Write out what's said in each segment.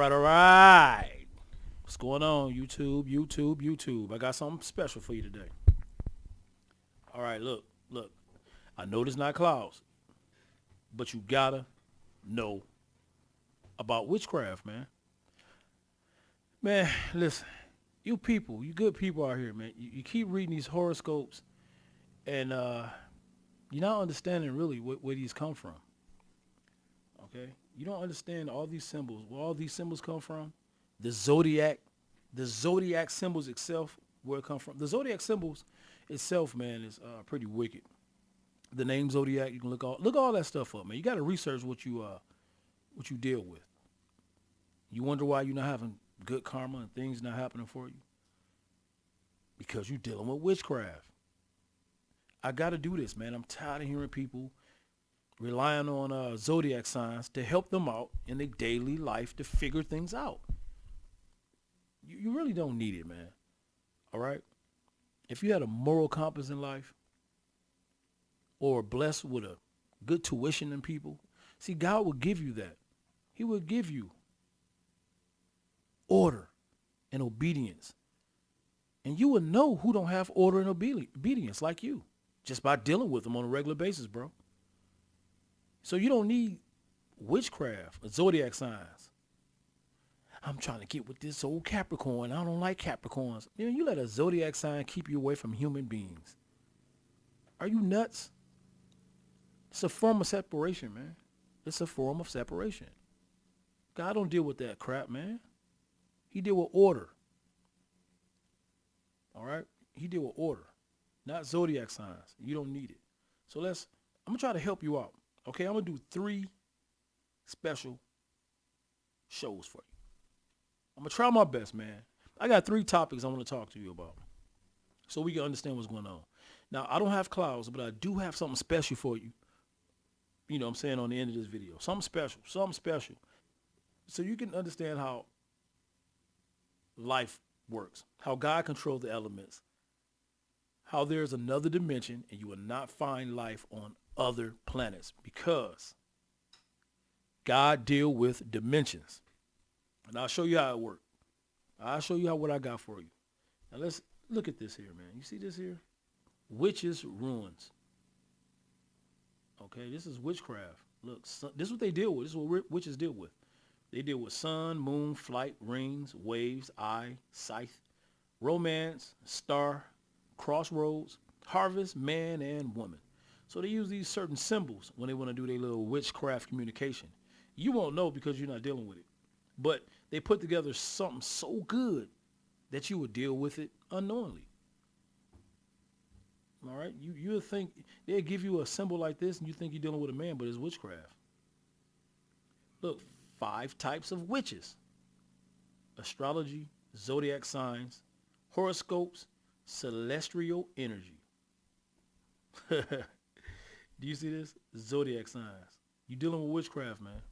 All right. What's going on, YouTube? I got something special for you today. All right, look. I know there's not clouds, but you gotta know about witchcraft, man. Man, listen, you good people out here, man. You keep reading these horoscopes, and you're not understanding really where these come from. Okay, you don't understand all these symbols. Where all these symbols come from? The zodiac, the zodiac symbols itself, where it come from? The zodiac symbols itself, man, is pretty wicked. The name zodiac, you can look all that stuff up, man. You got to research what you deal with. You wonder why you're not having good karma and things not happening for you because you're dealing with witchcraft. I got to do this, man. I'm tired of hearing people relying on zodiac signs to help them out in their daily life to figure things out. You really don't need it, man. All right. If you had a moral compass in life or blessed with a good tuition in people, see, God will give you that. He will give you order and obedience. And you will know who don't have order and obedience like you just by dealing with them on a regular basis, bro. So you don't need witchcraft or zodiac signs. I'm trying to get with this old Capricorn. I don't like Capricorns. You let a zodiac sign keep you away from human beings. Are you nuts? It's a form of separation, man. It's a form of separation. God don't deal with that crap, man. He deal with order. All right? He deal with order, not zodiac signs. You don't need it. So I'm going to try to help you out. Okay, I'm going to do 3 special shows for you. I'm going to try my best, man. I got 3 topics I want to talk to you about so we can understand what's going on. Now, I don't have clouds, but I do have something special for you. You know what I'm saying, on the end of this video. Something special. So you can understand how life works, how God controls the elements, how there's another dimension and you will not find life on other planets because God deal with dimensions. And I'll show you how it works. I'll show you what I got for you. Now let's look at this here, man. You see this here? Witches' ruins. Okay, this is witchcraft. Look, this is what they deal with. This is what witches deal with. They deal with sun, moon, flight, rings, waves, eye, scythe, romance, star, crossroads, harvest, man, and woman. So they use these certain symbols when they want to do their little witchcraft communication. You won't know because you're not dealing with it. But they put together something so good that you would deal with it unknowingly. All right? You'll think they'll give you a symbol like this and you think you're dealing with a man, but it's witchcraft. Look, 5 types of witches: astrology, zodiac signs, horoscopes, celestial energy. Do you see this? Zodiac signs. You dealing with witchcraft, man.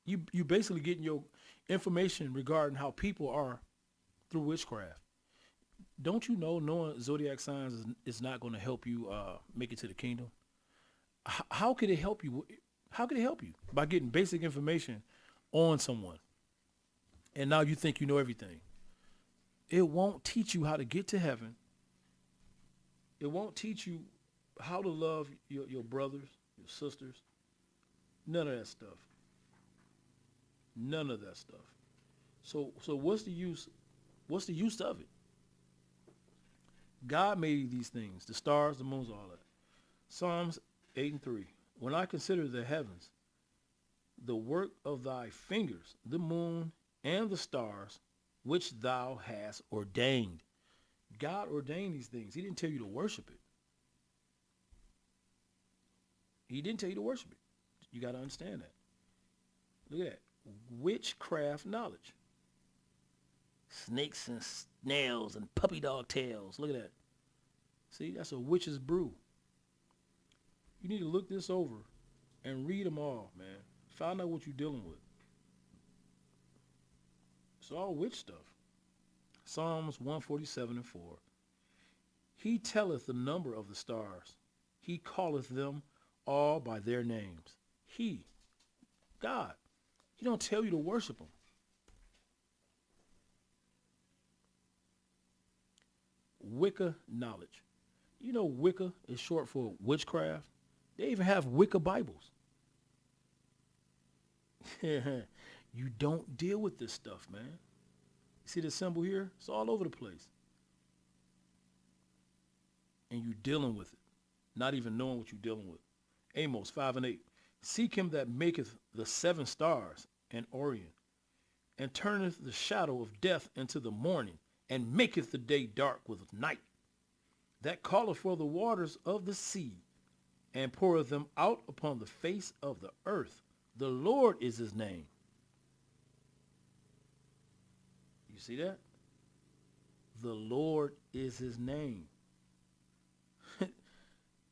You basically getting your information regarding how people are through witchcraft. Don't you know knowing zodiac signs is not going to help you make it to the kingdom? How could it help you? How could it help you? By getting basic information on someone. And now you think you know everything. It won't teach you how to get to heaven. It won't teach you how to love your brothers, your sisters. None of that stuff. None of that stuff. So what's the use? What's the use of it? God made these things, the stars, the moons, all that. Psalms 8:3. When I consider the heavens, the work of thy fingers, the moon and the stars, which thou hast ordained. God ordained these things. He didn't tell you to worship it. He didn't tell you to worship it. You got to understand that. Look at that. Witchcraft knowledge. Snakes and snails and puppy dog tails. Look at that. See, that's a witch's brew. You need to look this over and read them all, man. Find out what you're dealing with. It's all witch stuff. Psalms 147:4. He telleth the number of the stars. He calleth them all by their names. He, God, he don't tell you to worship him. Wicca knowledge. You know Wicca is short for witchcraft. They even have Wicca Bibles. You don't deal with this stuff, man. See the symbol here? It's all over the place. And you dealing with it, not even knowing what you're dealing with. Amos 5:8. Seek him that maketh the seven stars and Orion, and turneth the shadow of death into the morning, and maketh the day dark with night, that calleth for the waters of the sea, and poureth them out upon the face of the earth. The Lord is his name. You see that? The Lord is his name.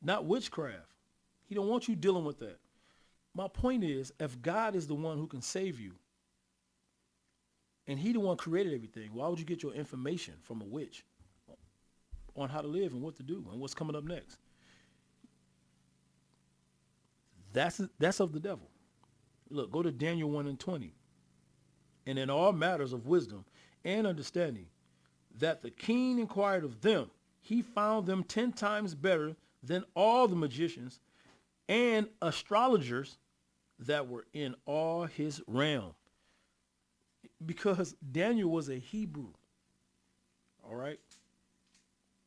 Not witchcraft. He don't want you dealing with that. My point is, if God is the one who can save you, and he the one created everything, why would you get your information from a witch on how to live and what to do and what's coming up next? That's of the devil. Look, go to Daniel 1:20. And in all matters of wisdom and understanding, that the king inquired of them, he found them 10 times better than all the magicians and astrologers that were in all his realm. Because Daniel was a Hebrew. All right.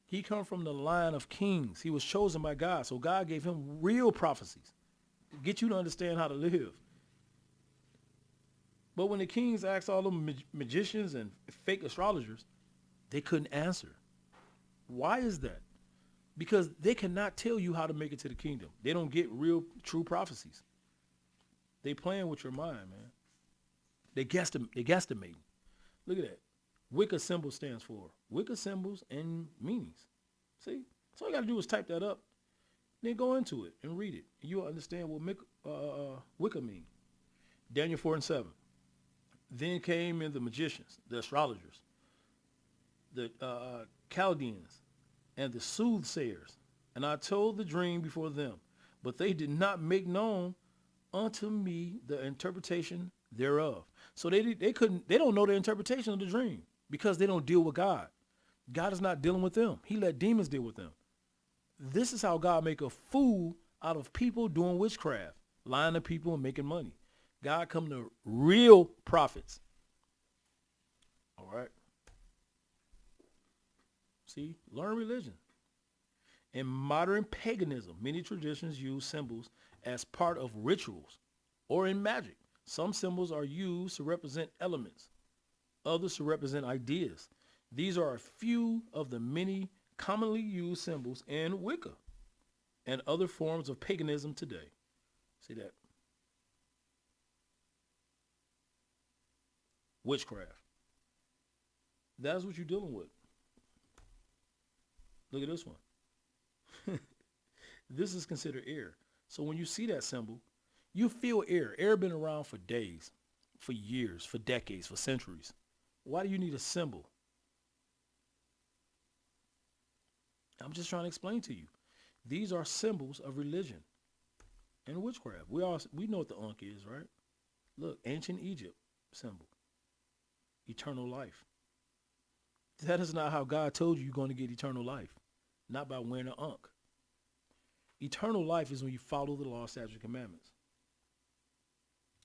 He come from the line of kings. He was chosen by God. So God gave him real prophecies to get you to understand how to live. But when the kings asked all them magicians and fake astrologers, they couldn't answer. Why is that? Because they cannot tell you how to make it to the kingdom. They don't get real, true prophecies. They playing with your mind, man. They guesstimating. Look at that. Wicca symbol stands for Wicca symbols and meanings. See? So all you got to do is type that up, then go into it and read it. And you'll understand what Wicca means. Daniel 4:7. Then came in the magicians, the astrologers, the Chaldeans, and the soothsayers. And I told the dream before them, but they did not make known unto me the interpretation thereof. So they don't know the interpretation of the dream because they don't deal with God. God is not dealing with them. He let demons deal with them. This is how God make a fool out of people doing witchcraft, lying to people and making money. God come to real prophets. All right. See, learn religion. In modern paganism, many traditions use symbols as part of rituals or in magic. Some symbols are used to represent elements, others to represent ideas. These are a few of the many commonly used symbols in Wicca and other forms of paganism today. See that? Witchcraft. That's what you're dealing with. Look at this one. This is considered air. So when you see that symbol, you feel air. Air been around for days, for years, for decades, for centuries. Why do you need a symbol? I'm just trying to explain to you. These are symbols of religion and witchcraft. We know what the Ankh is, right? Look, ancient Egypt symbol. Eternal life. That is not how God told you you're going to get eternal life. Not by wearing an Ankh. Eternal life is when you follow the law, statutes, and commandments.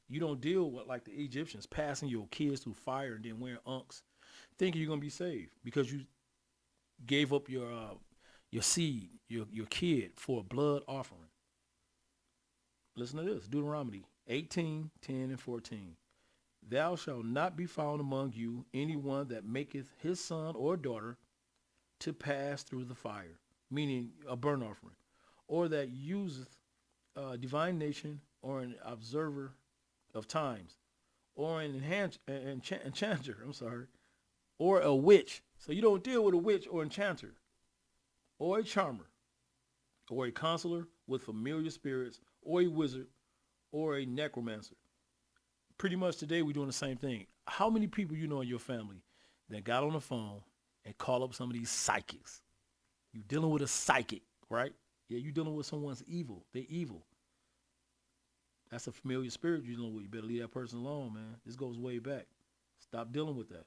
You don't deal with like the Egyptians passing your kids through fire and then wearing Ankhs, thinking you're going to be saved because you gave up your seed, your kid for a blood offering. Listen to this, Deuteronomy 18:10-14. Thou shalt not be found among you anyone that maketh his son or daughter to pass through the fire, meaning a burnt offering, or that useth divination or an observer of times, or an enchanter, or a witch. So you don't deal with a witch or enchanter, or a charmer, or a counselor with familiar spirits, or a wizard, or a necromancer. Pretty much today we're doing the same thing. How many people you know in your family that got on the phone and call up some of these psychics You dealing with a psychic, right? Yeah, you dealing with someone's evil. They evil. That's a familiar spirit you dealing with. You better leave that person alone, man. This goes way back. Stop dealing with that.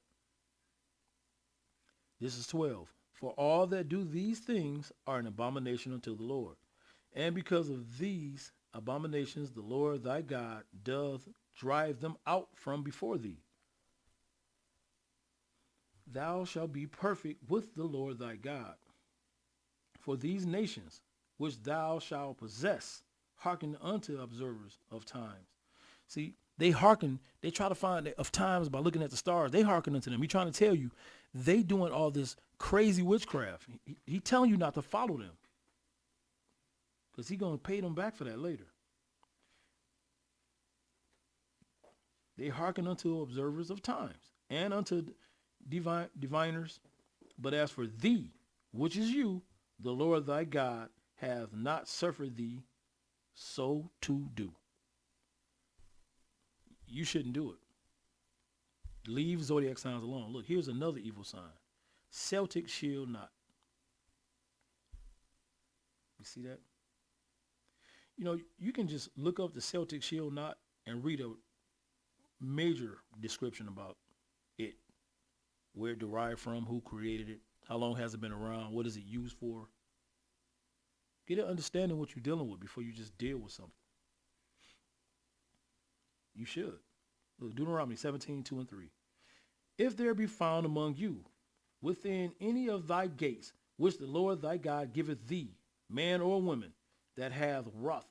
This is 12. For all that do these things are an abomination unto the Lord. And because of these abominations, the Lord thy God doth drive them out from before thee. Thou shalt be perfect with the Lord thy God. For these nations, which thou shalt possess, hearken unto observers of times. See, they hearken, they try to find of times by looking at the stars. They hearken unto them. He trying to tell you, they doing all this crazy witchcraft. He telling you not to follow them. Because he going to pay them back for that later. They hearken unto observers of times and unto diviners. But as for thee, which is you, the Lord thy God hath not suffered thee so to do. You shouldn't do it. Leave zodiac signs alone. Look, here's another evil sign. Celtic shield knot. You see that? You know, you can just look up the Celtic shield knot and read a major description about it. Where it derived from, who created it, how long has it been around, what is it used for. Get an understanding what you're dealing with before you just deal with something. You should. Look, Deuteronomy 17:2 and 3. If there be found among you within any of thy gates, which the Lord thy God giveth thee, man or woman, that hath wrought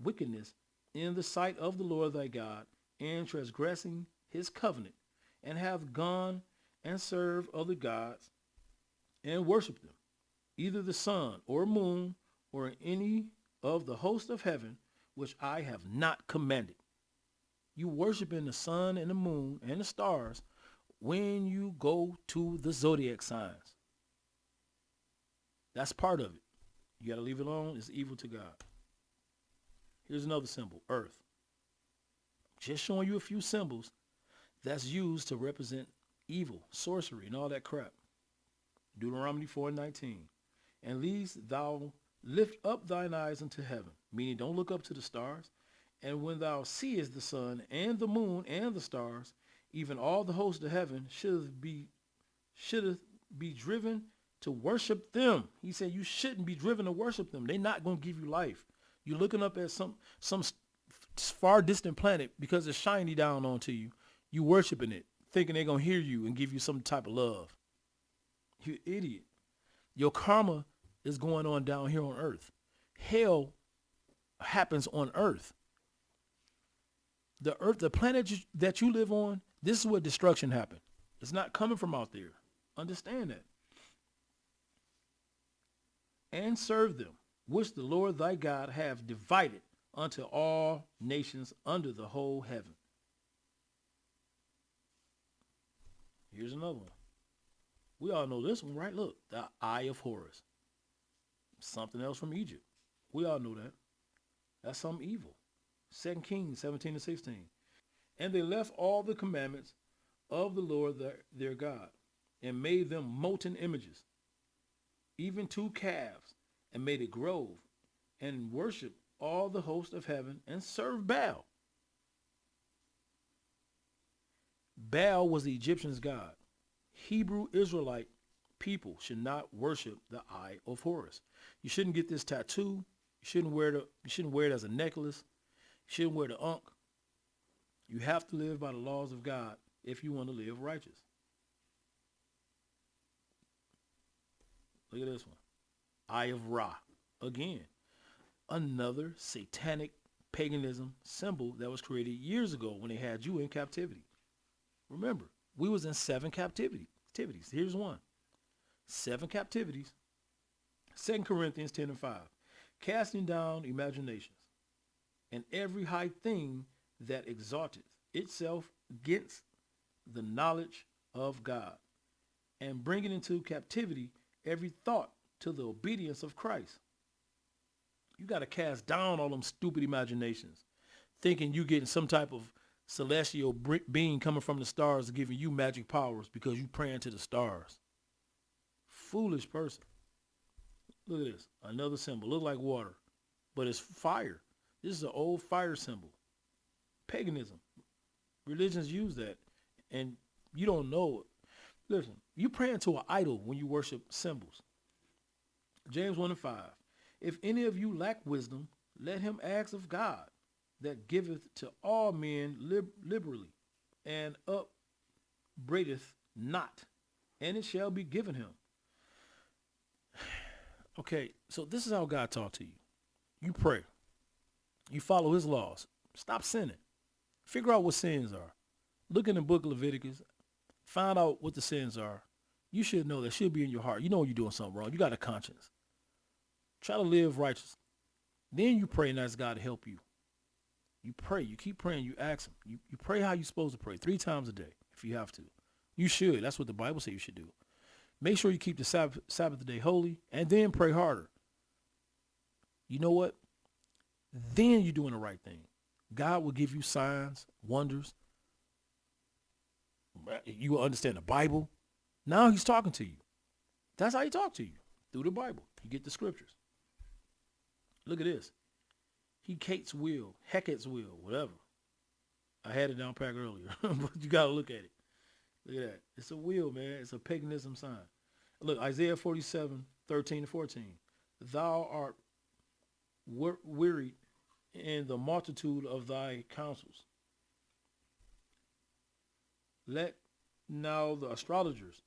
wickedness in the sight of the Lord thy God, and transgressing his covenant, and hath gone and served other gods, and worship them, either the sun or moon, or any of the host of heaven, which I have not commanded. You worshiping the sun and the moon and the stars when you go to the zodiac signs. That's part of it. You got to leave it alone. It's evil to God. Here's another symbol, earth. Just showing you a few symbols that's used to represent evil, sorcery, and all that crap. Deuteronomy 4:19. And lest thou lift up thine eyes unto heaven, meaning don't look up to the stars. And when thou seest the sun and the moon and the stars, even all the hosts of heaven should be driven to worship them. He said you shouldn't be driven to worship them. They're not going to give you life. You're looking up at some far distant planet because it's shiny down onto you. You worshiping it, thinking they're going to hear you and give you some type of love. You idiot. Your karma is going on down here on earth. Hell happens on earth. The earth, the planet that you live on, this is where destruction happened. It's not coming from out there. Understand that. And serve them, which the Lord thy God have divided unto all nations under the whole heaven. Here's another one. We all know this one, right? Look, the Eye of Horus. Something else from Egypt. We all know that. That's something evil. 2 Kings 17-16. And they left all the commandments of the Lord their God, and made them molten images, even 2 calves, and made a grove, and worshiped all the host of heaven, and served Baal. Baal was the Egyptians' god. Hebrew Israelite people should not worship the Eye of Horus. You shouldn't get this tattoo. You shouldn't wear it as a necklace. You shouldn't wear the ankh. You have to live by the laws of God if you want to live righteous. Look at this one. Eye of Ra. Again, another satanic paganism symbol that was created years ago when they had you in captivity. Remember, we was in 7 captivities. Here's one. 7 captivities. 2 Corinthians 10:5. Casting down imaginations and every high thing that exalteth itself against the knowledge of God, and bringing into captivity every thought to the obedience of Christ. You got to cast down all them stupid imaginations, thinking you getting some type of celestial being coming from the stars giving you magic powers because you praying to the stars. Foolish person. Look at this. Another symbol. Look like water, but it's fire. This is an old fire symbol. Paganism. Religions use that, and you don't know it. Listen, you praying to an idol when you worship symbols. James 1 and 5. If any of you lack wisdom, let him ask of God, that giveth to all men liberally, and upbraideth not, and it shall be given him. Okay, so this is how God talks to you. You pray. You follow his laws. Stop sinning. Figure out what sins are. Look in the book of Leviticus. Find out what the sins are. You should know that should be in your heart. You know you're doing something wrong. You got a conscience. Try to live righteous. Then you pray and ask God to help you. You pray. You keep praying. You ask him. You pray how you're supposed to pray 3 times a day if you have to. You should. That's what the Bible says you should do. Make sure you keep the Sabbath day holy and then pray harder. You know what? Then you're doing the right thing. God will give you signs, wonders. You will understand the Bible. Now he's talking to you. That's how he talks to you, through the Bible. You get the scriptures. Look at this. Hecate's will, Hecate's will, whatever. I had it down pack earlier, but you got to look at it. Look at that. It's a wheel, man. It's a paganism sign. Look, Isaiah 47, 13 to 14. Thou art wearied in the multitude of thy counsels. Let now the astrologers,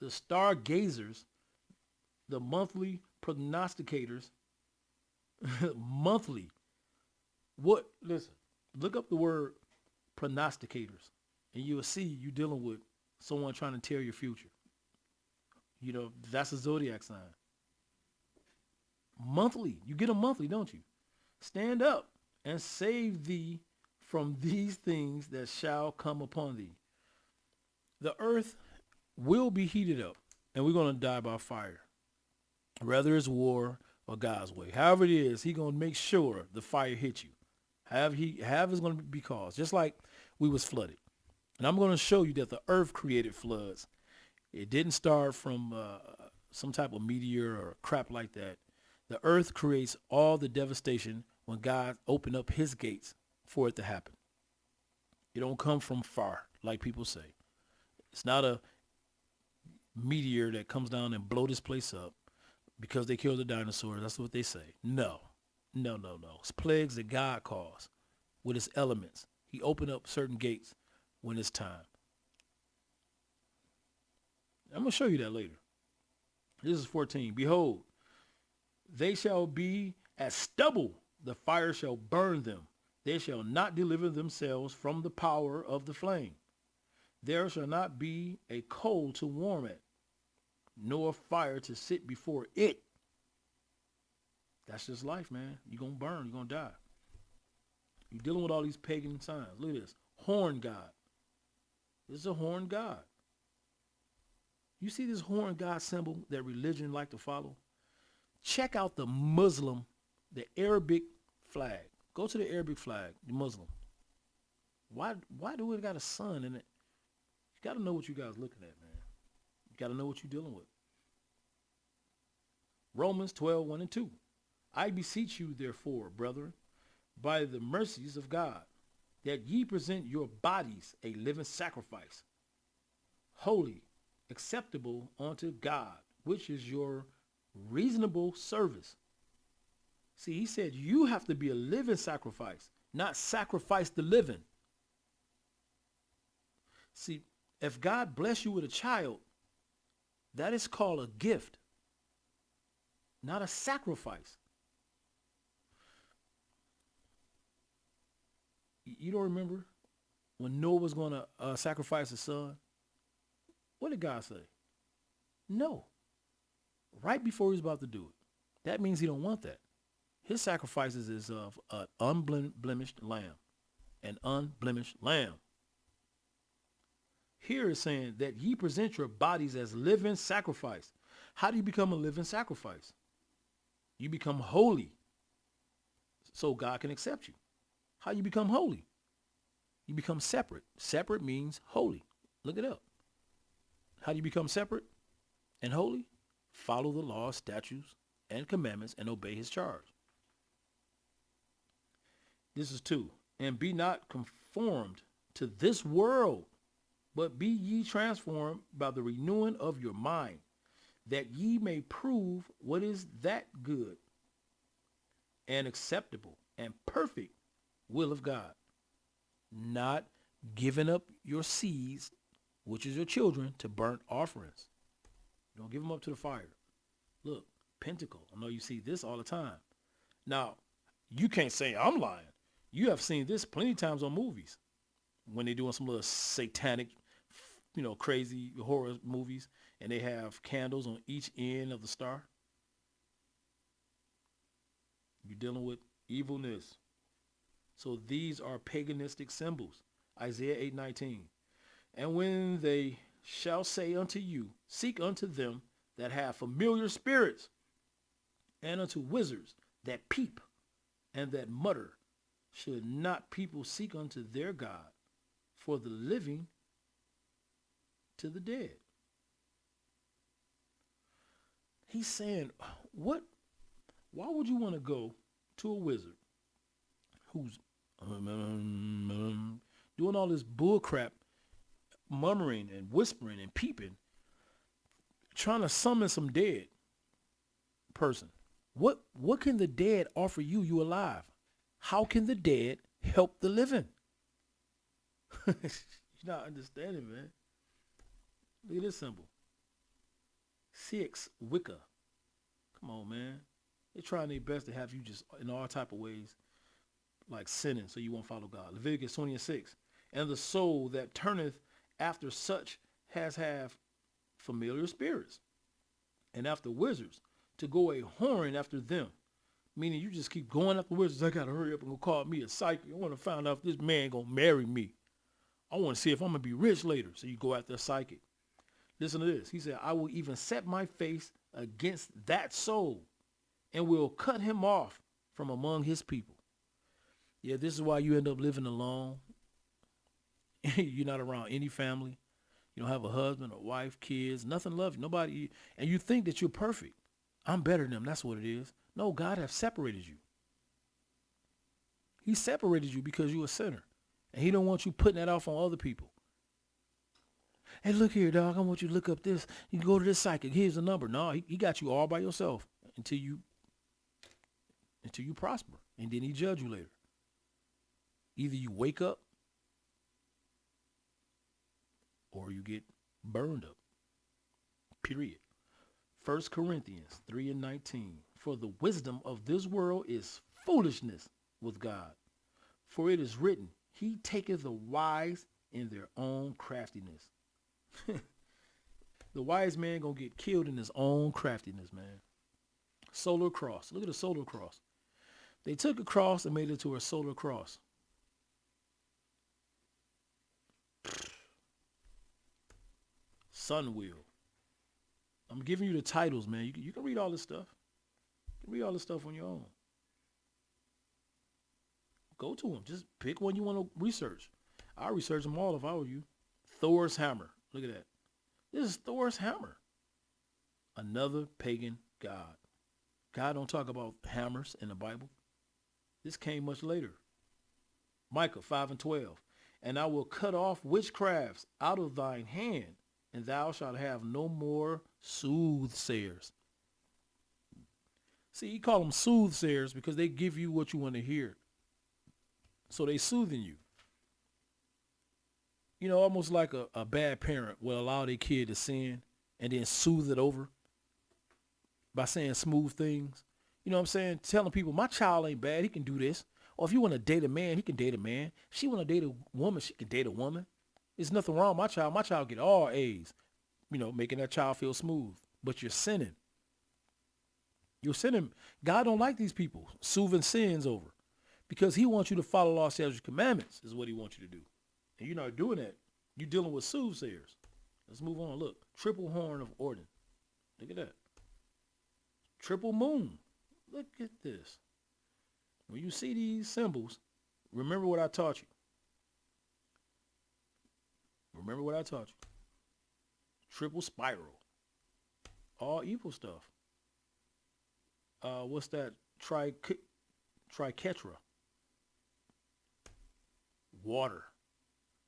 the stargazers, the monthly prognosticators, monthly. What? Listen, look up the word prognosticators, and you will see you dealing with someone trying to tell your future. You know, that's a zodiac sign. Monthly. You get a monthly, don't you? Stand up and save thee from these things that shall come upon thee. The earth will be heated up, and we're going to die by fire. Whether it's war or God's way. However it is, he's going to make sure the fire hits you. However it's going to be caused. Just like we was flooded. And I'm going to show you that the earth created floods. It didn't start from some type of meteor or crap like that. The earth creates all the devastation when God opened up his gates for it to happen. It don't come from far, like people say. It's not a meteor that comes down and blow this place up because they killed the dinosaurs. That's what they say. No. It's plagues that God caused with his elements. He opened up certain gates when it's time. I'm going to show you that later. This is 14. Behold, they shall be as stubble. The fire shall burn them. They shall not deliver themselves from the power of the flame. There shall not be a coal to warm it, nor fire to sit before it. That's just life, man. You're going to burn. You're going to die. You're dealing with all these pagan signs. Look at this. Horn God. This is a horn God. You see this horn God symbol that religion like to follow? Check out the Muslim, the Arabic flag. Go to the Arabic flag, the Muslim. Why do it got a sun in it? You got to know what you guys looking at, man. You got to know what you're dealing with. Romans 12, 1 and 2. I beseech you, therefore, brethren, by the mercies of God, that ye present your bodies a living sacrifice, holy, acceptable unto God, which is your reasonable service. See, he said you have to be a living sacrifice, not sacrifice the living. See, if God bless you with a child, that is called a gift, not a sacrifice. You don't remember when Noah was going to sacrifice his son? What did God say? No. Right before he was about to do it. That means he don't want that. His sacrifices is of an unblemished lamb. An unblemished lamb. Here is saying that ye present your bodies as living sacrifice. How do you become a living sacrifice? You become holy so God can accept you. How you become holy? You become separate. Separate means holy. Look it up. How do you become separate and holy? follow the law, statutes, and commandments, and obey his charge. This is 2. And be not conformed to this world, but be ye transformed by the renewing of your mind, that ye may prove what is that good and acceptable and perfect will of God. Not giving up your seeds, which is your children, to burnt offerings. Don't give them up to the fire. Look, pentacle. I know you see this all the time. Now, you can't say I'm lying. You have seen this plenty of times on movies when they're doing some little satanic, crazy horror movies, and they have candles on each end of the star. You're dealing with evilness. So these are paganistic symbols. Isaiah 8:19. And when they shall say unto you, seek unto them that have familiar spirits, and unto wizards that peep and that mutter, should not people seek unto their God, for the living to the dead? He's saying, why would you want to go to a wizard who's doing all this bull crap, murmuring and whispering and peeping, trying to summon some dead person? What can the dead offer you? You alive? How can the dead help the living? You're not understanding, man. Look at this symbol. 6 Wicca. Come on, man. They're trying their best to have you just in all type of ways like sinning so you won't follow God. Leviticus 20:6. And the soul that turneth after such have familiar spirits, and after wizards, to go a whoring after them. Meaning you just keep going after wizards. I gotta hurry up and go call me a psychic. I want to find out if this man gonna marry me. I want to see if I'm gonna be rich later. So you go after a psychic. Listen to this. He said, I will even set my face against that soul and will cut him off from among his people. Yeah, this is why you end up living alone. You're not around any family. You don't have a husband or wife, kids, nothing loves you, nobody. And you think that you're perfect. I'm better than them. That's what it is. No, God has separated you. He separated you because you're a sinner. And he don't want you putting that off on other people. Hey, look here, dog. I want you to look up this. You can go to this psychic. Here's the number. No, he got you all by yourself until you prosper. And then he judge you later. Either you wake up or you get burned up. Period. 1 Corinthians 3:19. For the wisdom of this world is foolishness with God. For it is written, he taketh the wise in their own craftiness. The wise man gonna get killed in his own craftiness, man. Solar cross. Look at the solar cross. They took a cross and made it to a solar cross. Sun wheel. I'm giving you the titles, man. You can read all this stuff. You can read all this stuff on your own. Go to them. Just pick one you want to research. I'll research them all if I were you. Thor's hammer. Look at that. This is Thor's hammer. Another pagan god. God don't talk about hammers in the Bible. This came much later. Micah 5:12. And I will cut off witchcrafts out of thine hand, and thou shalt have no more soothsayers. See, you call them soothsayers because they give you what you want to hear. So they soothing you. You know, almost like a bad parent will allow their kid to sin and then soothe it over by saying smooth things. You know what I'm saying? Telling people, my child ain't bad. He can do this. Or if you want to date a man, he can date a man. If she want to date a woman, she can date a woman. There's nothing wrong with my child. My child get all A's, making that child feel smooth. But you're sinning. You're sinning. God don't like these people soothing sins over because he wants you to follow law, statutes, commandments is what he wants you to do. And you're not doing that. You're dealing with soothsayers. Let's move on. Look, triple horn of Odin. Look at that. Triple moon. Look at this. When you see these symbols, remember what I taught you. Remember what I taught you. Triple spiral. All evil stuff. What's that? Triquetra. Water.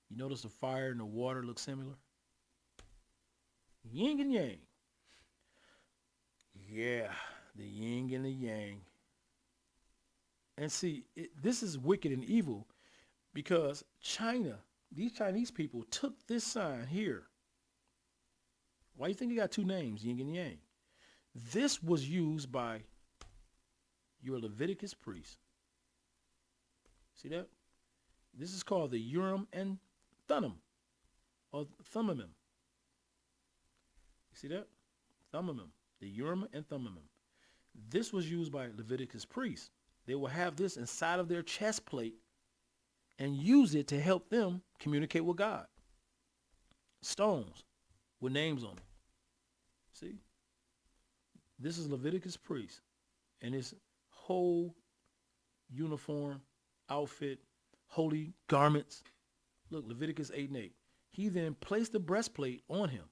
You notice the fire and the water look similar? Yin and yang. Yeah, the yin and the yang. And see, this is wicked and evil because China, these Chinese people took this sign here. Why do you think it got two names, yin and yang? This was used by your Leviticus priest. See that? This is called the Urim and Thummim, or Thummim. You see that? Thummim, the Urim and Thummim. This was used by Leviticus priests. They will have this inside of their chest plate and use it to help them communicate with God. Stones with names on them. See? This is Leviticus priest and his whole uniform, outfit, holy garments. Look, Leviticus 8 and 8. He then placed the breastplate on him.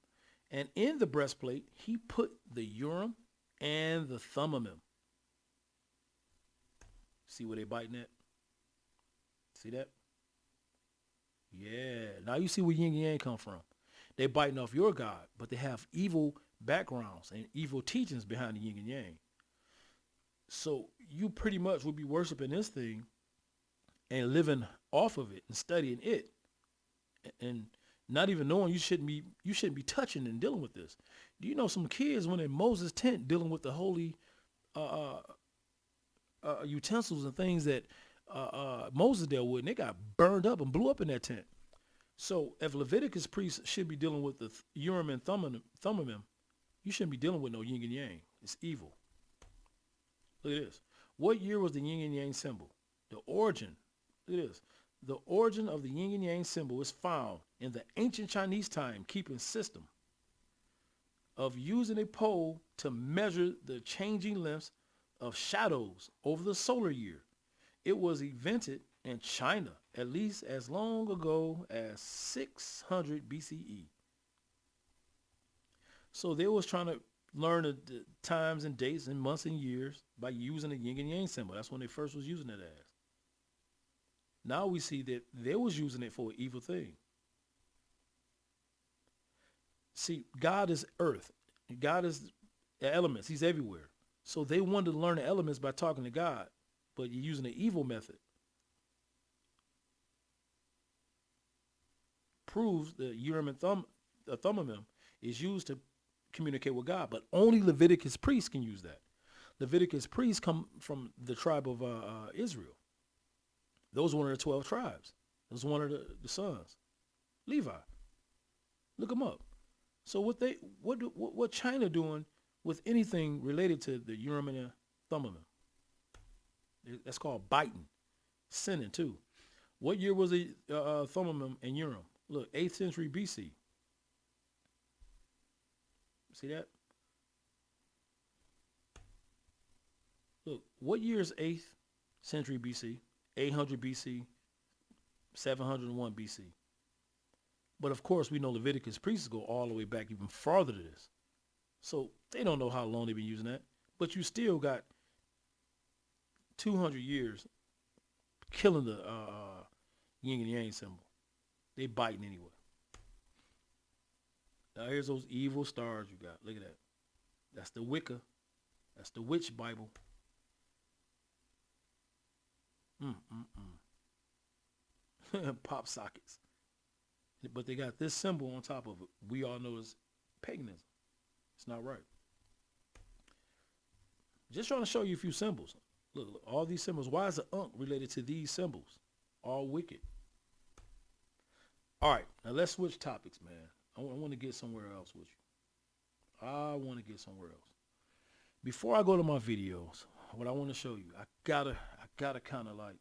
And in the breastplate, he put the Urim and the Thummim. See where they biting at? See that? Yeah. Now you see where yin and yang come from. They biting off your God, but they have evil backgrounds and evil teachings behind the yin and yang. So you pretty much would be worshiping this thing and living off of it and studying it, and not even knowing you shouldn't be touching and dealing with this. Do you know some kids when in Moses' tent dealing with the holy utensils and things that Moses dealt with, and they got burned up and blew up in that tent. So if Leviticus priests should be dealing with the Urim and Thummim, you shouldn't be dealing with no yin and yang. It's evil. Look at this. What year was the yin and yang symbol? The origin. Look at this. The origin of the yin and yang symbol is found in the ancient Chinese timekeeping system of using a pole to measure the changing lengths of shadows over the solar year. It was invented in China at least as long ago as 600 BCE. So they was trying to learn the times and dates and months and years by using the yin and yang symbol. That's when they first was using it as. Now we see that they was using it for an evil thing. See, God is earth. God is the elements. He's everywhere. So they wanted to learn the elements by talking to God, but you're using an evil method. Proves that Urim and Thummim is used to communicate with God, but only Leviticus priests can use that. Leviticus priests come from the tribe of Israel. Those were one of the 12 tribes. Those were one of the sons. Levi. Look them up. So what China doing with anything related to the Urim and Thummim? That's called biting, sinning too. What year was the Thummim and Urim? Look, 8th century BC. See that? Look, what year is 8th century BC? 800 BC, 701 BC. But of course, we know Leviticus priests go all the way back even farther to this. So they don't know how long they've been using that. But you still got 200 years killing the yin and yang symbol. They biting anyway. Now here's those evil stars you got. Look at that. That's the Wicca. That's the witch Bible. Pop sockets. But they got this symbol on top of it. We all know it's paganism. It's not right. Just trying to show you a few symbols. Look, all these symbols. Why is the Ankh related to these symbols? All wicked. All right, now let's switch topics, man. I want to get somewhere else with you. I want to get somewhere else. Before I go to my videos, what I want to show you, I gotta kind of like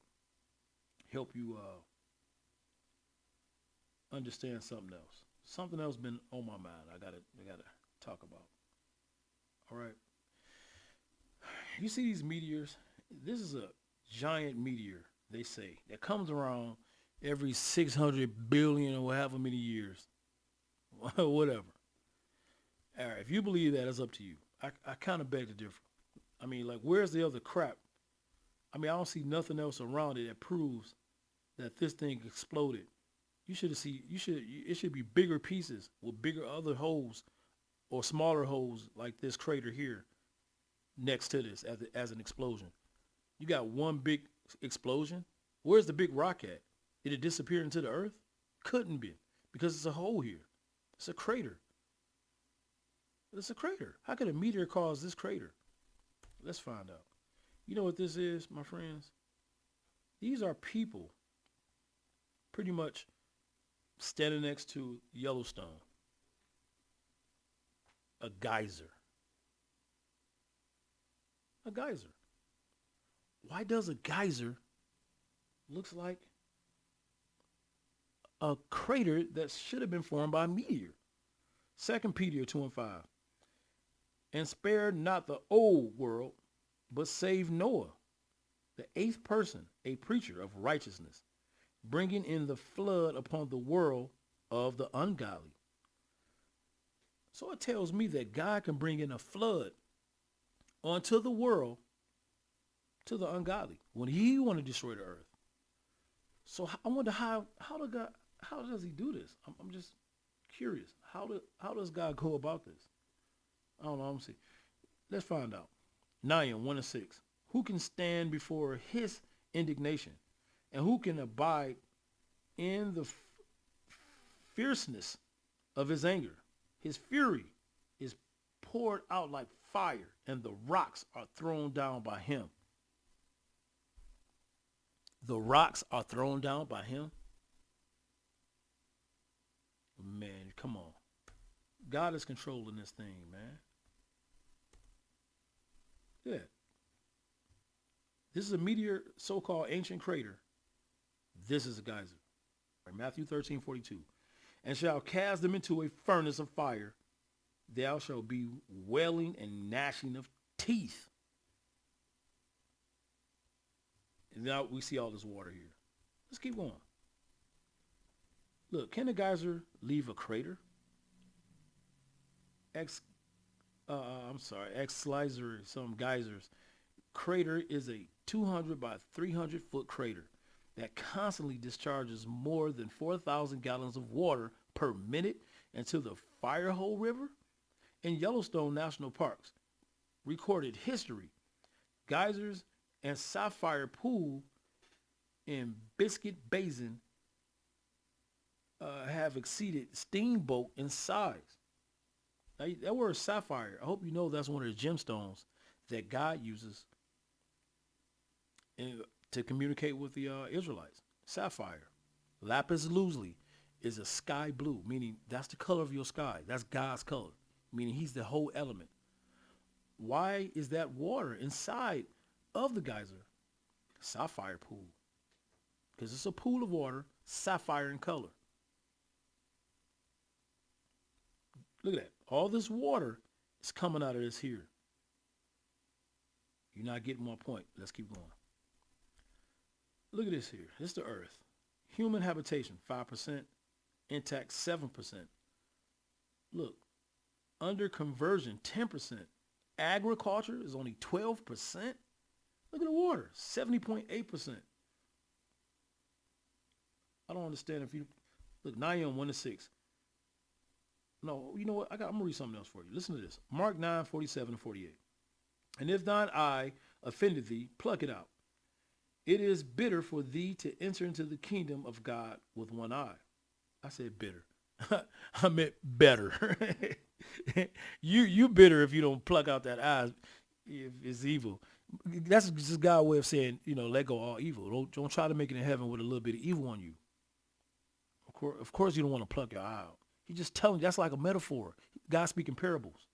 help you understand something else. Something else been on my mind. I gotta talk about. All right. You see these meteors? This is a giant meteor, they say, that comes around every 600 billion or however many years. Whatever. All right. right, if you believe that, it's up to you. I kind of beg to differ. I mean, like, where's the other crap? I mean, I don't see nothing else around it that proves that this thing exploded. You should see. You should. It should be bigger pieces with bigger other holes or smaller holes like this crater here next to this as an explosion. You got one big explosion. Where's the big rock at? Did it disappear into the earth? Couldn't be because it's a hole here. It's a crater. It's a crater. How could a meteor cause this crater? Let's find out. You know what this is, my friends? These are people pretty much standing next to Yellowstone, a geyser. A geyser. Why does a geyser looks like a crater that should have been formed by a meteor? Second Peter 2 and 5. And spared not the old world, but saved Noah, the eighth person, a preacher of righteousness, bringing in the flood upon the world of the ungodly. So it tells me that God can bring in a flood onto the world to the ungodly when he want to destroy the earth. So I wonder how does he do this? I'm just curious. How does God go about this? I don't know. I'm see. Let's find out. Nahum 1 and 6. Who can stand before his indignation, and who can abide in the fierceness of his anger? His fury is poured out like fire, and the rocks are thrown down by him. The rocks are thrown down by him. Man, come on. God is controlling this thing, man. Yeah. This is a meteor, so-called ancient crater. This is a geyser. Matthew 13:42. And shall cast them into a furnace of fire. Thou shalt be wailing and gnashing of teeth. And now we see all this water here. Let's keep going. Look, can a geyser leave a crater? Some geysers. Crater is a 200 by 300 foot crater that constantly discharges more than 4,000 gallons of water per minute into the Firehole River and Yellowstone National Parks. Recorded history. Geysers and Sapphire Pool in Biscuit Basin have exceeded Steamboat in size. Now, that word sapphire, I hope you know that's one of the gemstones that God uses to communicate with the Israelites. Sapphire. Lapis lazuli is a sky blue, meaning that's the color of your sky. That's God's color, meaning he's the whole element. Why is that water inside of the geyser? Sapphire pool. Because it's a pool of water, sapphire in color. Look at that. All this water is coming out of this here. You're not getting my point. Let's keep going. Look at this here. This is the earth. Human habitation, 5%. Intact, 7%. Look, under conversion, 10%. Agriculture is only 12%. Look at the water, 70.8%. I don't understand if you... Look, Nahum 1 to 6. No, you know what? I'm going to read something else for you. Listen to this. Mark 9:47 and 48. And if thine eye offended thee, pluck it out. It is bitter for thee to enter into the kingdom of God with one eye. I said bitter. I meant better. you bitter if you don't pluck out that eye if it's evil. That's just God's way of saying, let go all evil. Don't try to make it in heaven with a little bit of evil on you. Of course you don't want to pluck your eye out. He's just telling you, that's like a metaphor. God speaking parables.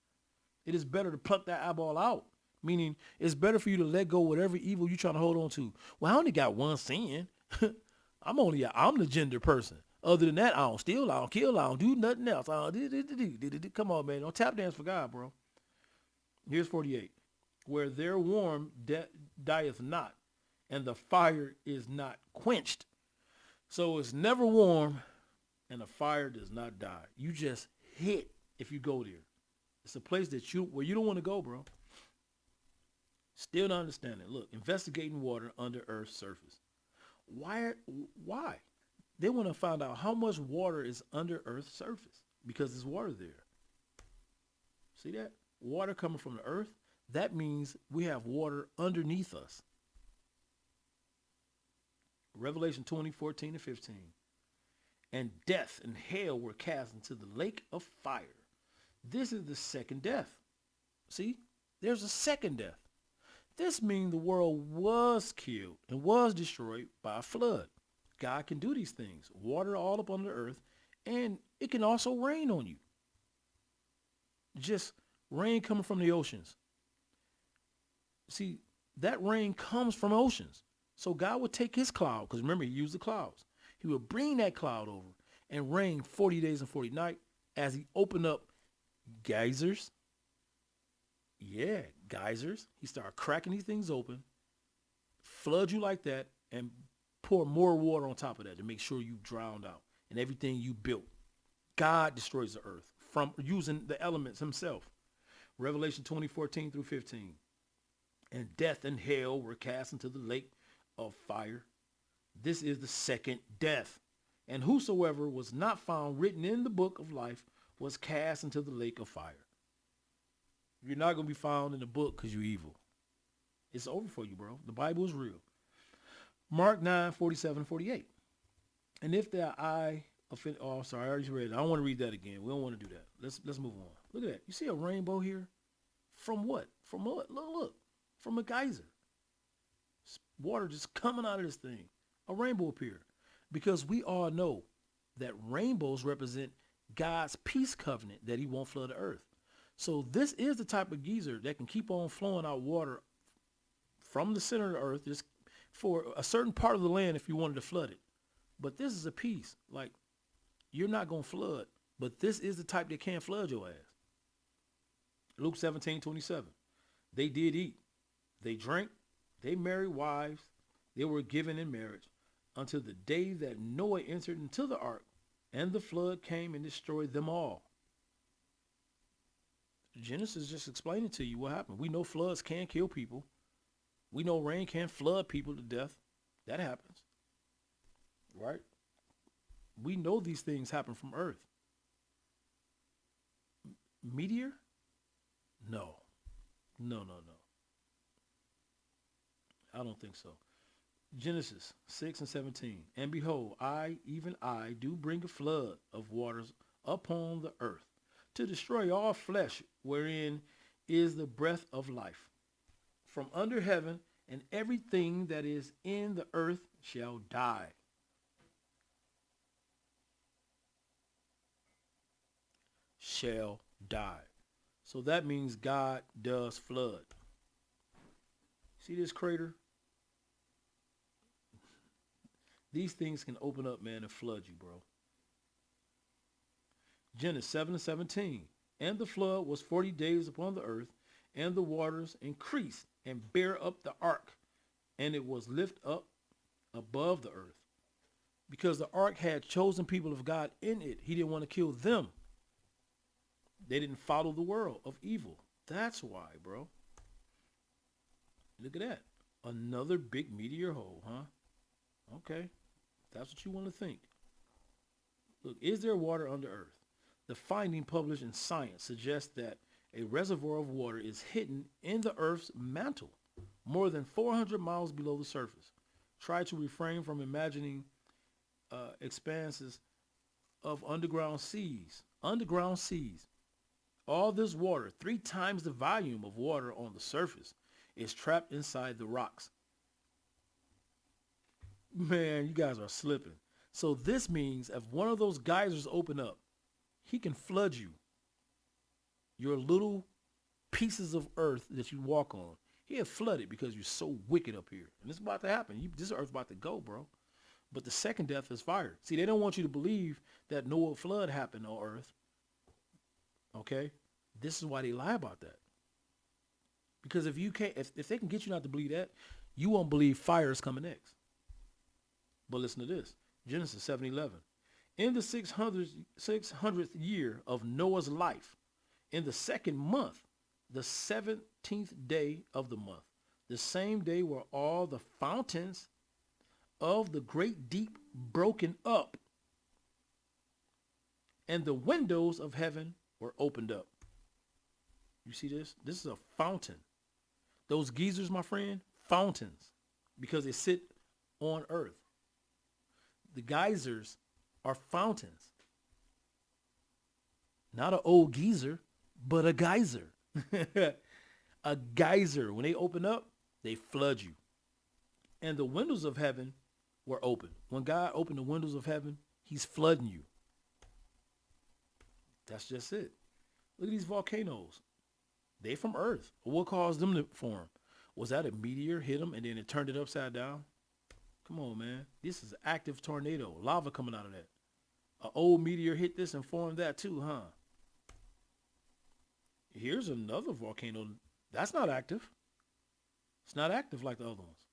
It is better to pluck that eyeball out. Meaning, it's better for you to let go whatever evil you're trying to hold on to. Well, I only got one sin. I'm the gender person. Other than that, I don't steal, I don't kill, I don't do nothing else. Come on, man. Don't tap dance for God, bro. Here's 48. Where their warm dieth not, and the fire is not quenched. So it's never warm, and the fire does not die. You just hit if you go there. It's a place that where you don't want to go, bro. Still not understanding. Look, investigating water under Earth's surface. Why? Why? They want to find out how much water is under Earth's surface because there's water there. See that? Water coming from the Earth. That means we have water underneath us. Revelation 20:14 and 15. And death and hell were cast into the lake of fire. This is the second death. See, there's a second death. This means the world was killed and was destroyed by a flood. God can do these things. Water all up on the earth, and it can also rain on you. Just rain coming from the oceans. See, that rain comes from oceans. So God would take his cloud, because remember, he used the clouds. He would bring that cloud over and rain 40 days and 40 nights as he opened up geysers. Yeah, geysers. He started cracking these things open, flood you like that, and pour more water on top of that to make sure you drowned out and everything you built. God destroys the earth from using the elements himself. Revelation 20:14 through 15. And death and hell were cast into the lake of fire. This is the second death. And whosoever was not found written in the book of life was cast into the lake of fire. You're not going to be found in the book because you're evil. It's over for you, bro. The Bible is real. Mark 9:47-48. And if their eye offend, oh, sorry, I already read it. I don't want to read that again. We don't want to do that. Let's move on. Look at that. You see a rainbow here? From what? From what? Look. From a geyser. Water just coming out of this thing. A rainbow appeared. Because we all know that rainbows represent God's peace covenant that he won't flood the earth. So this is the type of geyser that can keep on flowing out water from the center of the earth just for a certain part of the land if you wanted to flood it. But this is a piece. Like, you're not going to flood, but this is the type that can flood your ass. Luke 17:27. They did eat. They drank. They married wives. They were given in marriage until the day that Noah entered into the ark, and the flood came and destroyed them all. Genesis just explaining to you what happened. We know floods can kill people. We know rain can flood people to death. That happens. Right? We know these things happen from earth. Meteor? No. No. I don't think so. Genesis 6:17. And behold, I, even I, do bring a flood of waters upon the earth to destroy all flesh wherein is the breath of life. From under heaven, and everything that is in the earth shall die. Shall die. So that means God does flood. See this crater? These things can open up, man, and flood you, bro. Genesis 7:17. And the flood was 40 days upon the earth, and the waters increased and bare up the ark, and it was lifted up above the earth. Because the ark had chosen people of God in it. He didn't want to kill them. They didn't follow the world of evil. That's why, bro. Look at that. Another big meteor hole, huh? Okay. That's what you want to think. Look, is there water under earth? The finding published in Science suggests that a reservoir of water is hidden in the earth's mantle, more than 400 miles below the surface. Try to refrain from imagining expanses of underground seas. Underground seas. All this water, 3 times the volume of water on the surface, is trapped inside the rocks. Man, you guys are slipping. So this means if one of those geysers open up, he can flood you. Your little pieces of earth that you walk on. He'll flood it because you're so wicked up here. And it's about to happen. This earth's about to go, bro. But the second death is fire. See, they don't want you to believe that no flood happened on earth. Okay? This is why they lie about that. Because if they can get you not to believe that, you won't believe fire is coming next. But listen to this. Genesis 7:11. In the 600th year of Noah's life, In the second month, the 17th day of the month, the same day were all the fountains of the great deep broken up, and the windows of heaven were opened up. You see this? This is a fountain. Those geysers, my friend, fountains, because they sit on earth. The geysers are fountains. Not an old geyser, but a geyser. A geyser. When they open up, they flood you. And the windows of heaven were open. When God opened the windows of heaven, he's flooding you. That's just it. Look at these volcanoes. They from Earth. What caused them to form? Was that a meteor hit them and then it turned it upside down? Come on, man. This is an active tornado. Lava coming out of that. An old meteor hit this and formed that too, huh? Here's another volcano. That's not active. It's not active like the other ones.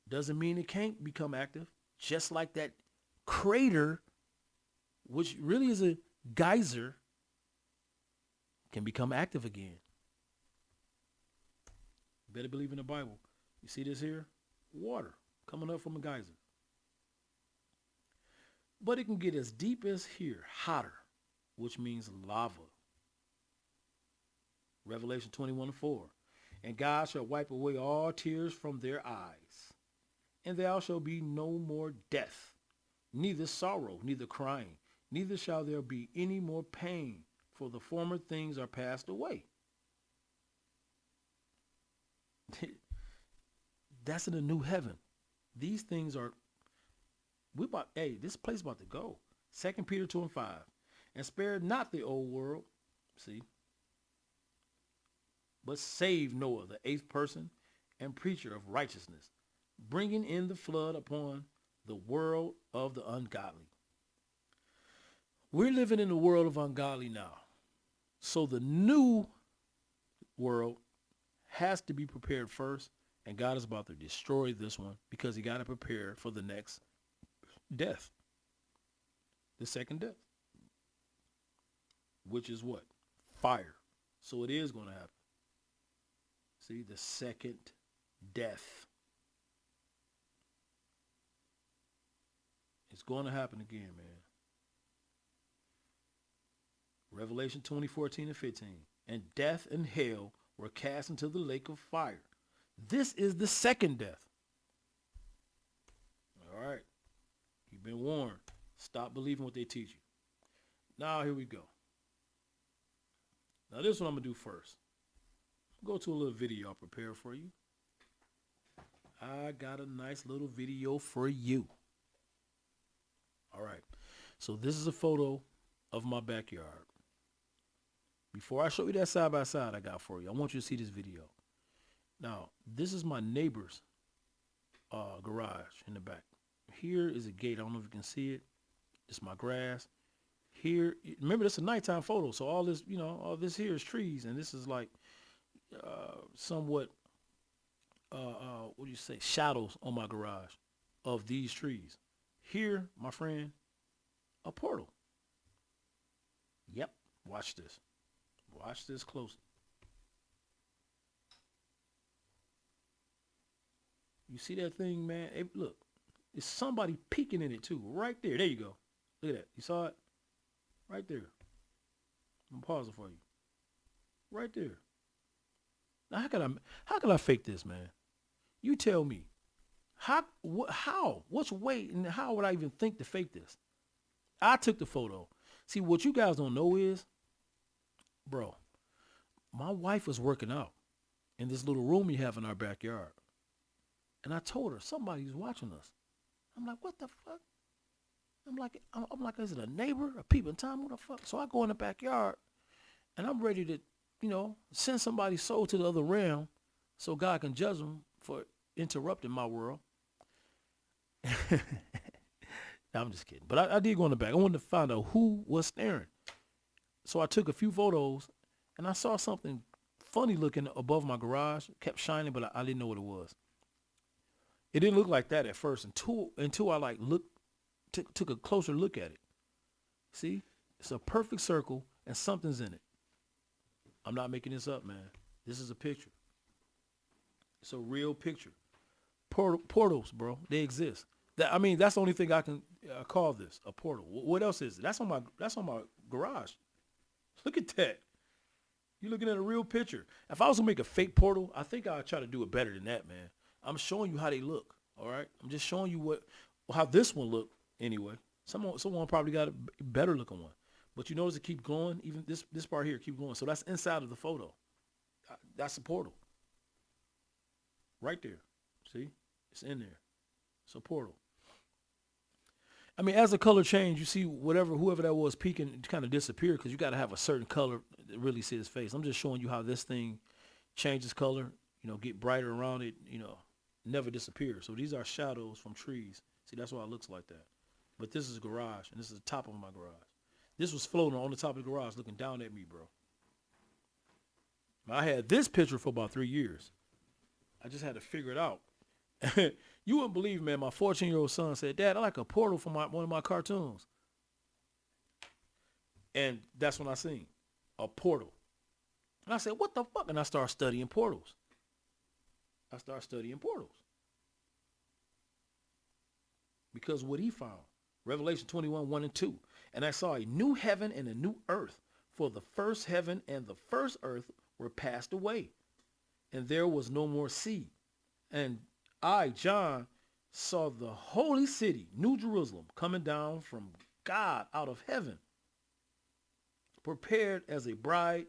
Doesn't mean it can't become active. Just like that crater, which really is a geyser, can become active again. Better believe in the Bible. You see this here? Water coming up from a geyser. But it can get as deep as here, hotter, which means lava. Revelation 21:4. And God shall wipe away all tears from their eyes, and there shall be no more death, neither sorrow, neither crying, neither shall there be any more pain, for the former things are passed away. That's in the new heaven. These things are, this place about to go. 2 Peter 2:5. And spare not the old world, see, but save Noah, the eighth person and preacher of righteousness, bringing in the flood upon the world of the ungodly. We're living in the world of ungodly now. So the new world has to be prepared first, and God is about to destroy this one because he got to prepare for the next death, the second death, which is what? Fire. So it is going to happen. See, the second death. It's going to happen again, man. Revelation 20:14-15. And death and hell were cast into the lake of fire. This is the second death. All right. You've been warned. Stop believing what they teach you. Now, here we go. Now, this is what I'm going to do first. Go to a little video I prepared for you. I got a nice little video for you. All right. So this is a photo of my backyard. Before I show you that side by side I got for you, I want you to see this video. Now, this is my neighbor's garage in the back. Here is a gate. I don't know if you can see it. It's my grass. Here, remember, this is a nighttime photo. So all this, all this here is trees. And this is like somewhat, what do you say, shadows on my garage of these trees. Here, my friend, a portal. Yep, watch this. Watch this closely. You see that thing, man? Hey, look, it's somebody peeking in it too, right there. There you go. Look at that. You saw it? Right there. I'm gonna pause it for you. Right there. Now, how can I fake this, man? You tell me. How? What's way and how would I even think to fake this? I took the photo. See, what you guys don't know is, bro, my wife was working out in this little room we have in our backyard. And I told her somebody's watching us. I'm like, what the fuck? I'm like, is it a neighbor, a peeping Tom? What the fuck? So I go in the backyard and I'm ready to, send somebody's soul to the other realm so God can judge them for interrupting my world. No, I'm just kidding. But I did go in the back. I wanted to find out who was staring. So I took a few photos and I saw something funny looking above my garage. It kept shining, but I didn't know what it was. It didn't look like that at first until I took a closer look at it. See, it's a perfect circle and something's in it. I'm not making this up, man. This is a picture. It's a real picture. Portals, bro. They exist. I mean, that's the only thing I can call this a portal. What else is it? That's on my garage. Look at that. You're looking at a real picture. If I was to make a fake portal, I think I'd try to do it better than that, man. I'm showing you how they look. All right. I'm just showing you how this one looked anyway. Someone probably got a better looking one. But you notice it keep glowing. Even this part here keep glowing. So that's inside of the photo. That's a portal. Right there. See? It's in there. It's a portal. I mean, as the color change, you see whoever that was peeking kind of disappear because you got to have a certain color to really see his face. I'm just showing you how this thing changes color, get brighter around it, never disappear. So these are shadows from trees. See, that's why it looks like that. But this is a garage, and this is the top of my garage. This was floating on the top of the garage looking down at me, bro. I had this picture for about 3 years. I just had to figure it out. You wouldn't believe, man, my 14-year-old son said, Dad, I like a portal from one of my cartoons. And that's when I seen a portal. And I said, what the fuck? And I started studying portals. Because what he found, Revelation 21, 1 and 2. And I saw a new heaven and a new earth, for the first heaven and the first earth were passed away, and there was no more sea. And I, John, saw the holy city, New Jerusalem, coming down from God out of heaven, prepared as a bride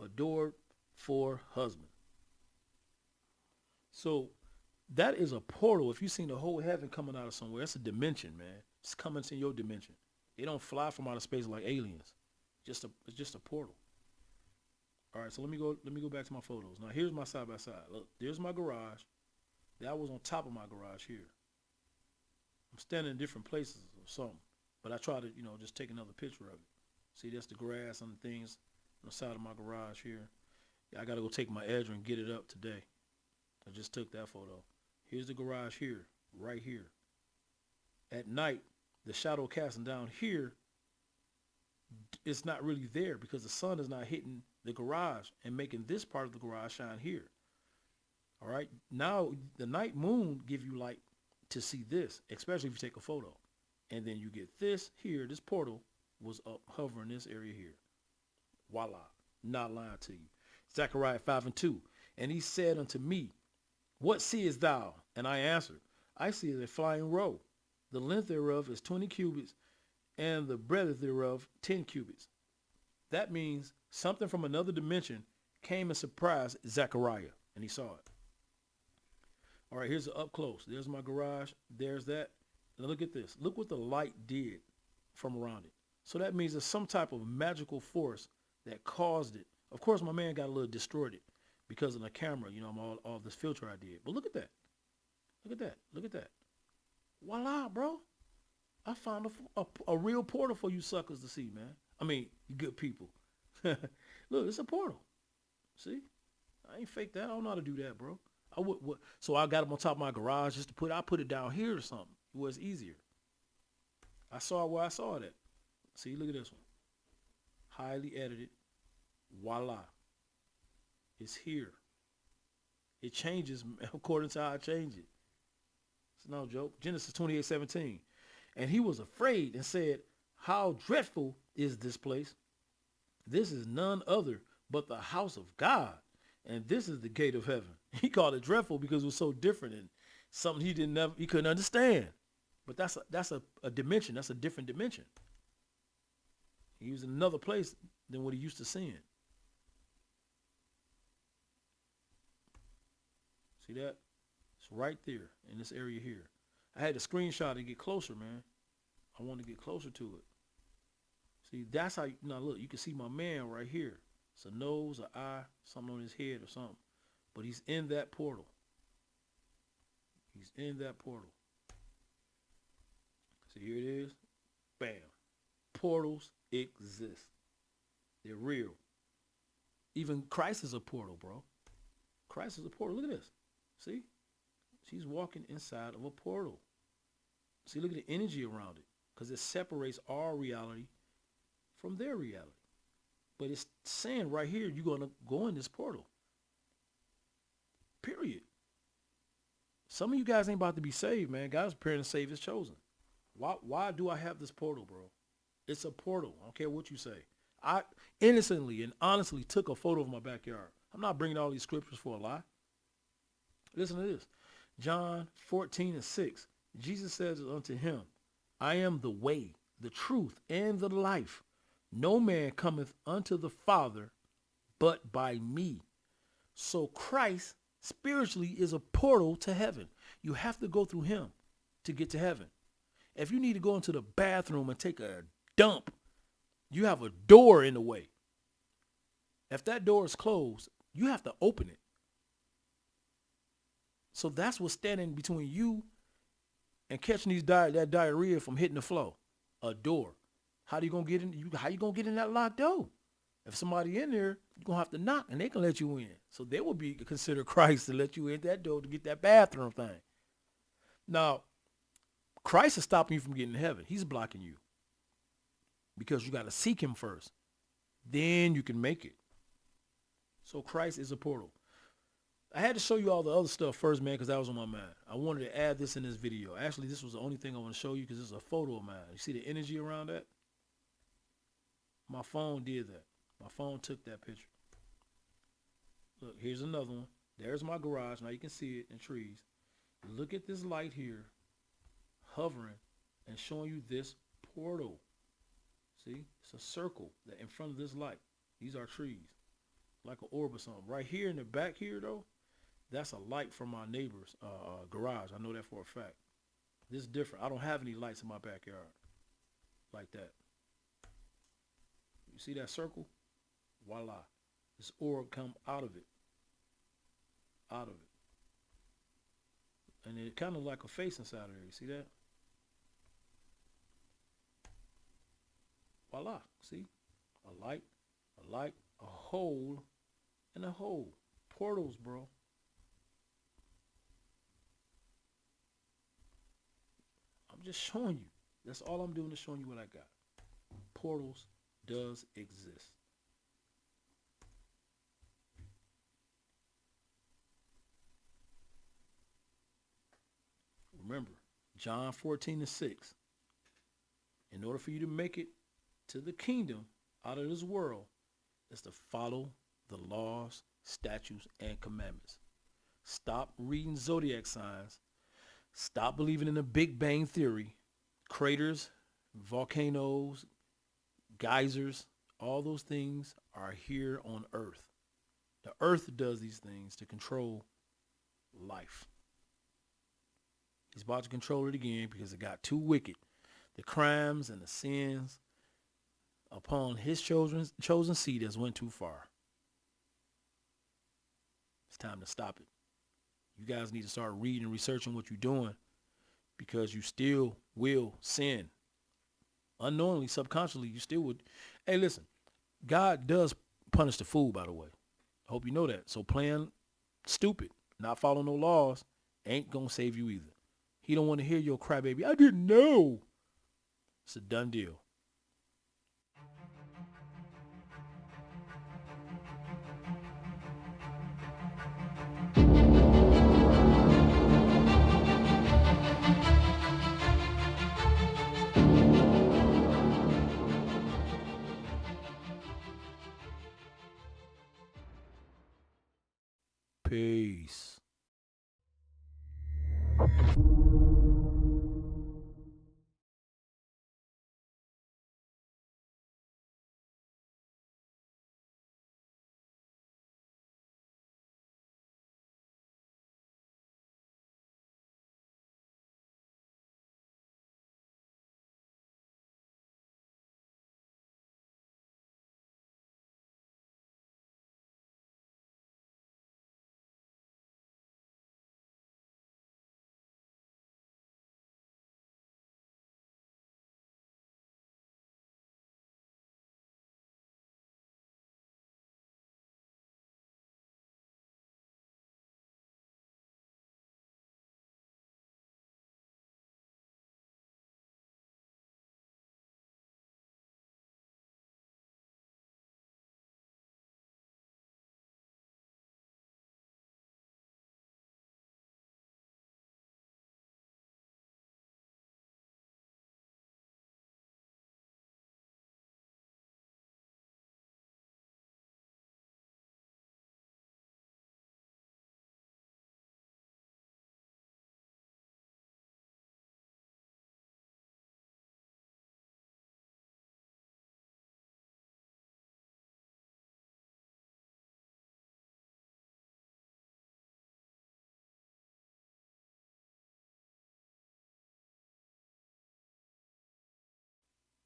adored for husband. So that is a portal. If you've seen the whole heaven coming out of somewhere, that's a dimension, man. It's coming to your dimension. They don't fly from outer space like aliens. It's just a portal. All right, so let me go back to my photos. Now here's my side by side. Look, there's my garage. That was on top of my garage here. I'm standing in different places or something, but I try to, just take another picture of it. See, that's the grass and the things on the side of my garage here. Yeah, I got to go take my edger and get it up today. I just took that photo. Here's the garage here, right here. At night, the shadow casting down here, it's not really there because the sun is not hitting the garage and making this part of the garage shine here. All right. Now the night moon give you light to see this, especially if you take a photo. And then you get this here. This portal was up hovering this area here. Voila. Not lying to you. Zechariah 5 and 2. And he said unto me, what seest thou? And I answered, I see a flying roe. The length thereof is 20 cubits, and the breadth thereof 10 cubits. That means something from another dimension came and surprised Zechariah, and he saw it. All right, here's the up close. There's my garage. There's that. Now look at this. Look what the light did from around it. So that means there's some type of magical force that caused it. Of course, my man got a little distorted because of the camera, all this filter I did. But look at that. Look at that. Look at that. Voila, bro. I found a real portal for you suckers to see, man. I mean, you good people. Look, it's a portal. See? I ain't fake that. I don't know how to do that, bro. So I got them on top of my garage just to I put it down here or something. It was easier. I saw where I saw it at. See, look at this one. Highly edited. Voila. It's here. It changes according to how I change it. It's no joke. Genesis 28:17. And he was afraid and said, how dreadful is this place? This is none other but the house of God. And this is the gate of heaven. He called it dreadful because it was so different and something he couldn't understand. But that's a dimension. That's a different dimension. He was in another place than what he used to seeing. See that? It's right there in this area here. I had to screenshot and get closer, man. I want to get closer to it. See, that's how, now look, you can see my man right here. It's a nose, an eye, something on his head or something. But he's in that portal. He's in that portal. See, here it is. Bam. Portals exist. They're real. Even Christ is a portal, bro. Christ is a portal. Look at this. See? She's walking inside of a portal. See, look at the energy around it. Because it separates our reality from their reality. But it's saying right here, you're going to go in this portal. Period. Some of you guys ain't about to be saved, man. God's preparing to save his chosen. Why do I have this portal, bro? It's a portal. I don't care what you say. I innocently and honestly took a photo of my backyard. I'm not bringing all these scriptures for a lie. Listen to this. John 14:6. Jesus says unto him, I am the way, the truth, and the life. No man cometh unto the Father but by me. So Christ spiritually is a portal to heaven. You have to go through him to get to heaven. If you need to go into the bathroom and take a dump, you have a door in the way. If that door is closed, you have to open it. So that's what's standing between you and catching that diarrhea from hitting the floor. A door. How you gonna get in? How you gonna get in that locked door? If somebody in there, you're gonna have to knock and they can let you in. So they will be considered Christ to let you in that door to get that bathroom thing. Now, Christ is stopping you from getting to heaven. He's blocking you. Because you got to seek him first. Then you can make it. So Christ is a portal. I had to show you all the other stuff first, man, because that was on my mind. I wanted to add this in this video. Actually, this was the only thing I want to show you because this is a photo of mine. You see the energy around that? My phone did that. My phone took that picture. Look, here's another one. There's my garage. Now you can see it in trees. Look at this light here hovering and showing you this portal. See, it's a circle that in front of this light. These are trees, like an orb or something. Right here in the back here, though, that's a light from my neighbor's garage. I know that for a fact. This is different. I don't have any lights in my backyard like that. You see that circle? Voila. This orb come out of it. Out of it. And it kind of like a face inside of there. You see that? Voila. See? A light, a hole, and a hole. Portals, bro. I'm just showing you. That's all I'm doing is showing you what I got. Portals does exist. Remember, John 14:6. In order for you to make it to the kingdom out of this world, is to follow the laws, statutes, and commandments. Stop reading zodiac signs. Stop believing in the Big Bang Theory. Craters, volcanoes, geysers, all those things are here on Earth. The Earth does these things to control life. He's about to control it again because it got too wicked. The crimes and the sins upon his chosen seed has went too far. It's time to stop it. You guys need to start reading and researching what you're doing because you still will sin. Unknowingly, subconsciously, you still would. Hey, listen, God does punish the fool, by the way. I hope you know that. So playing stupid, not following no laws, ain't going to save you either. He don't want to hear your crybaby. I didn't know. It's a done deal. Peace.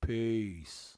Peace.